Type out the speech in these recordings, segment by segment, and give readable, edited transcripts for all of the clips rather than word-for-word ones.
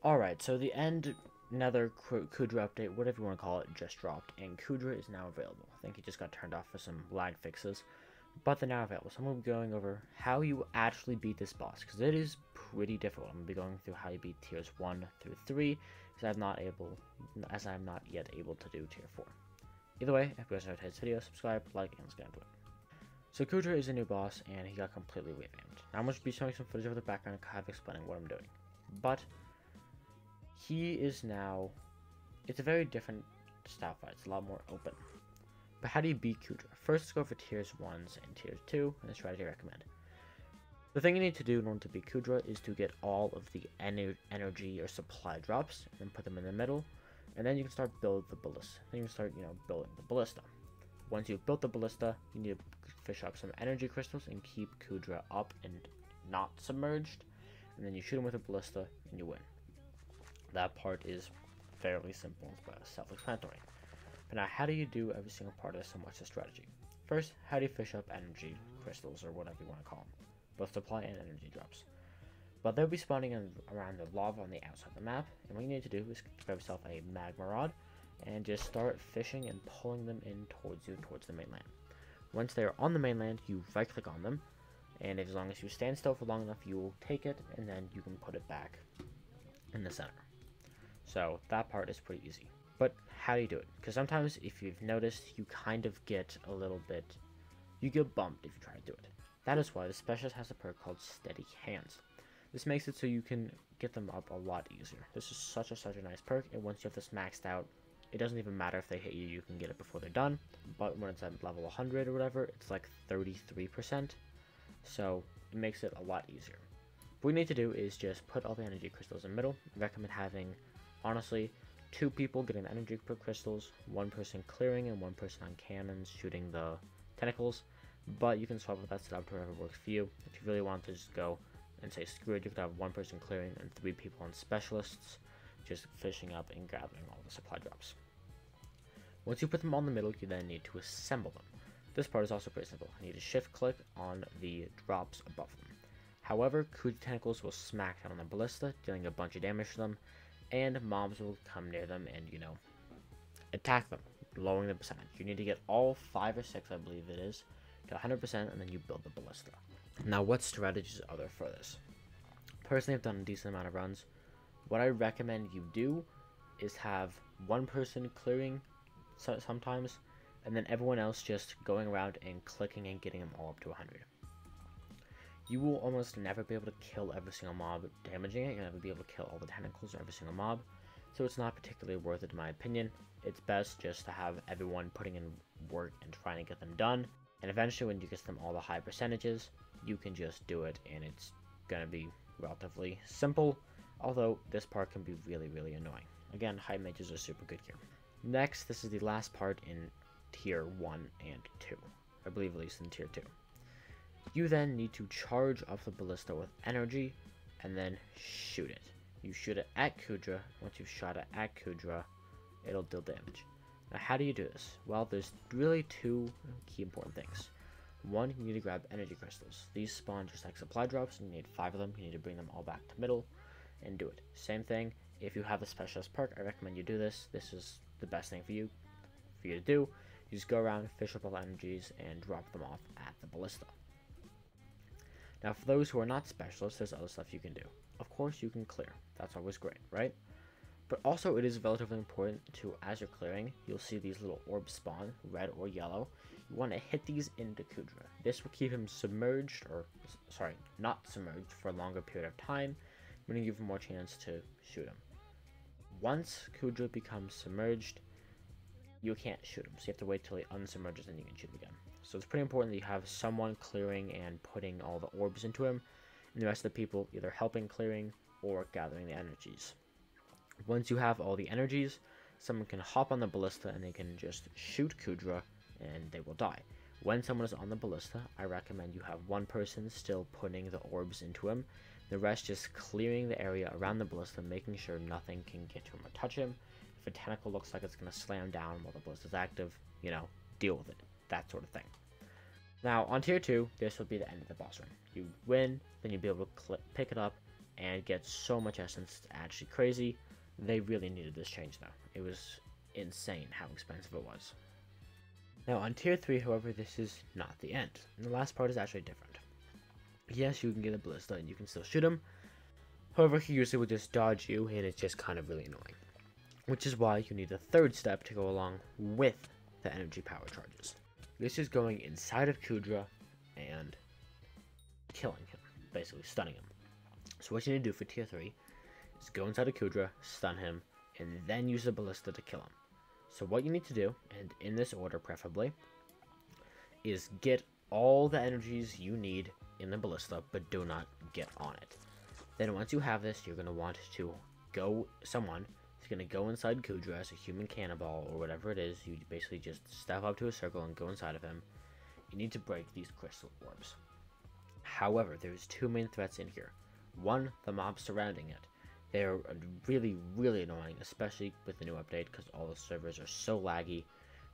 Alright, so the end, another Kuudra update, whatever you want to call it, just dropped, and Kuudra is now available. I think it just got turned off for some lag fixes, but they're now available. So I'm going to be going over how you actually beat this boss, because it is pretty difficult. I'm going to be going through how you beat tiers 1 through 3, as I'm not yet able to do tier 4. Either way, if you guys enjoyed this video, subscribe, like, and let's get into it. So Kuudra is a new boss, and he got completely revamped. Now I'm going to be showing some footage of the background and kind of explaining what I'm doing. But he is now, it's a very different style fight, it's a lot more open. But how do you beat Kuudra? First, let's go for tiers 1s and tiers 2, and the strategy I recommend. The thing you need to do in order to beat Kuudra is to get all of the energy or supply drops, and put them in the middle, and then you can start building the ballista. Then you can start, building the ballista. Once you've built the ballista, you need to fish up some energy crystals and keep Kuudra up and not submerged, and then you shoot him with a ballista, and you win. That part is fairly simple and self-explanatory. But now, how do you do every single part of this and what's the strategy? First, how do you fish up energy crystals, or whatever you want to call them? Both supply and energy drops. But they'll be spawning around the lava on the outside of the map, and what you need to do is grab yourself a magma rod, and just start fishing and pulling them in towards you, towards the mainland. Once they're on the mainland, you right-click on them, and as long as you stand still for long enough, you will take it, and then you can put it back in the center. So that part is pretty easy. But how do you do it? Because sometimes, if you've noticed, you kind of get a little bit, you get bumped if you try to do it. That is why the specialist has a perk called Steady Hands. This makes it so you can get them up a lot easier. This is such a nice perk, and once you have this maxed out, it doesn't even matter if they hit you, you can get it before they're done. But when it's at level 100 or whatever, it's like 33%. So it makes it a lot easier. What we need to do is just put all the energy crystals in the middle. I recommend having, honestly, 2 people getting the energy crystals, 1 person clearing, and 1 person on cannons shooting the tentacles. But you can swap with that setup to whatever works for you. If you really want to just go and say screw it, you could have 1 person clearing and 3 people on specialists, just fishing up and gathering all the supply drops. Once you put them all in the middle, you then need to assemble them. This part is also pretty simple. You need to shift click on the drops above them. However, Kuudra tentacles will smack down on the ballista, dealing a bunch of damage to them, and mobs will come near them and, attack them, lowering the percentage. You need to get all 5 or 6, I believe it is, to 100%, and then you build the ballista. Now, what strategies are there for this? Personally, I've done a decent amount of runs. What I recommend you do is have 1 person clearing sometimes, and then everyone else just going around and clicking and getting them all up to 100. You will almost never be able to kill every single mob damaging it. You'll never be able to kill all the tentacles or every single mob, so it's not particularly worth it in my opinion. It's best just to have everyone putting in work and trying to get them done, and eventually when you get them all the high percentages, you can just do it, and it's gonna be relatively simple, although this part can be really annoying. Again, high mages are super good here. Next, this is the last part in tier 1 and 2, I believe at least in tier 2. You then need to charge up the ballista with energy, and then shoot it. You shoot it at Kuudra. Once you've shot it at Kuudra, it'll deal damage. Now, how do you do this? Well, there's really 2 key important things. 1, you need to grab energy crystals. These spawn just like supply drops, and you need 5 of them. You need to bring them all back to middle and do it. Same thing, if you have the specialist perk, I recommend you do this. This is the best thing for you to do. You just go around, fish up all the energies, and drop them off at the ballista. Now, for those who are not specialists, there's other stuff you can do. Of course, you can clear. That's always great, right? But also, it is relatively important to, as you're clearing, you'll see these little orbs spawn, red or yellow. You want to hit these into Kuudra. This will keep him submerged, or, sorry, not submerged for a longer period of time, meaning you have more chance to shoot him. Once Kuudra becomes submerged, you can't shoot him, so you have to wait till he unsubmerges and you can shoot him again. So it's pretty important that you have someone clearing and putting all the orbs into him, and the rest of the people either helping clearing or gathering the energies. Once you have all the energies, someone can hop on the ballista and they can just shoot Kuudra and they will die. When someone is on the ballista, I recommend you have 1 person still putting the orbs into him, the rest just clearing the area around the ballista, making sure nothing can get to him or touch him. If a tentacle looks like it's going to slam down while the ballista is active, deal with it. That sort of thing. Now, on tier 2, this will be the end of the boss run. You win, then you'll be able to pick it up and get so much essence. It's actually crazy. They really needed this change though. It was insane how expensive it was. Now on tier 3, however, this is not the end. And the last part is actually different. Yes, you can get a ballista and you can still shoot him. However, he usually will just dodge you, and it's just kind of really annoying. Which is why you need a third step to go along with the energy power charges. This is going inside of Kuudra and killing him, basically stunning him. So what you need to do for tier 3 is go inside of Kuudra, stun him, and then use the ballista to kill him. So what you need to do, and in this order preferably, is get all the energies you need in the ballista, but do not get on it. Then once you have this, you're going to want to go, someone is going to go inside Kuudra as a human cannonball, or whatever it is. You basically just step up to a circle and go inside of him. You need to break these crystal orbs. However, there's two main threats in here. One, the mobs surrounding it. They're really, really annoying, especially with the new update, because all the servers are so laggy.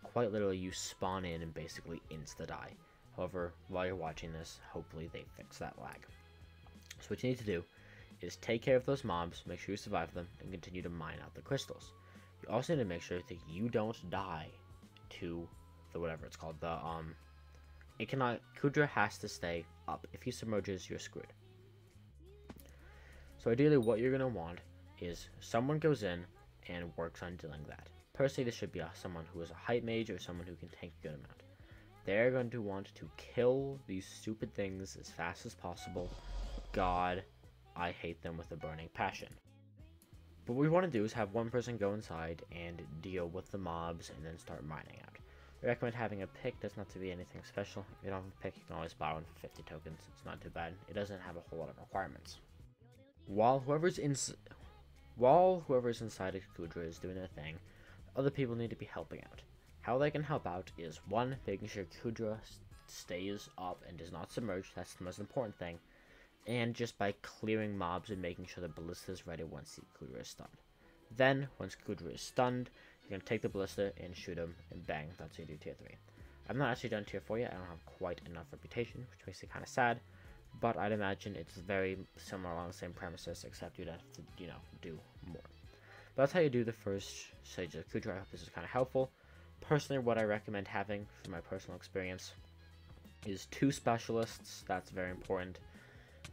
Quite literally, you spawn in and basically insta-die. However, while you're watching this, hopefully they fix that lag. So what you need to do is take care of those mobs, make sure you survive them, and continue to mine out the crystals. You also need to make sure that you don't die to the whatever it's called, Kuudra has to stay up. If he submerges, you're screwed. So ideally what you're going to want is someone goes in and works on doing that. Personally, this should be someone who is a hype mage or someone who can tank a good amount. They're going to want to kill these stupid things as fast as possible. God, I hate them with a burning passion. But what we want to do is have one person go inside and deal with the mobs and then start mining out. I recommend having a pick. Doesn't have to be anything special. If you don't have a pick, you can always buy one for 50 tokens. It's not too bad. It doesn't have a whole lot of requirements. While whoever's inside of Kuudra is doing their thing, other people need to be helping out. How they can help out is, one, making sure Kuudra stays up and does not submerge. That's the most important thing. And just by clearing mobs and making sure the ballista is ready once the Kuudra is stunned. Then, once Kuudra is stunned, you're going to take the ballista and shoot him, and bang, that's how you do tier 3. I'm not actually done tier 4 yet. I don't have quite enough reputation, which makes it kind of sad. But I'd imagine it's very similar along the same premises, except you'd have to, do more. But that's how you do the first stage of Kuudra. I hope this is kind of helpful. Personally, what I recommend having, from my personal experience, is 2 specialists. That's very important.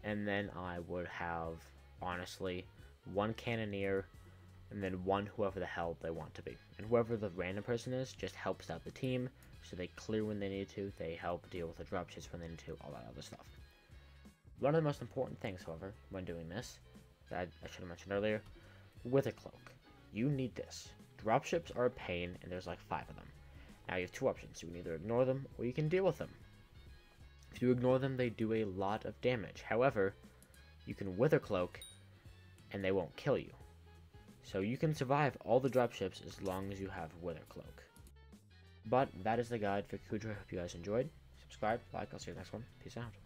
And then I would have, honestly, 1 cannoneer, and then 1 whoever the hell they want to be. And whoever the random person is just helps out the team, so they clear when they need to, they help deal with the dropships when they need to, all that other stuff. One of the most important things, however, when doing this, that I should have mentioned earlier, Wither Cloak. You need this. Dropships are a pain, and there's like 5 of them. Now you have 2 options. You can either ignore them, or you can deal with them. If you ignore them, they do a lot of damage. However, you can Wither Cloak, and they won't kill you. So you can survive all the dropships as long as you have Wither Cloak. But that is the guide for Kuudra. I hope you guys enjoyed. Subscribe, like, I'll see you in the next one. Peace out.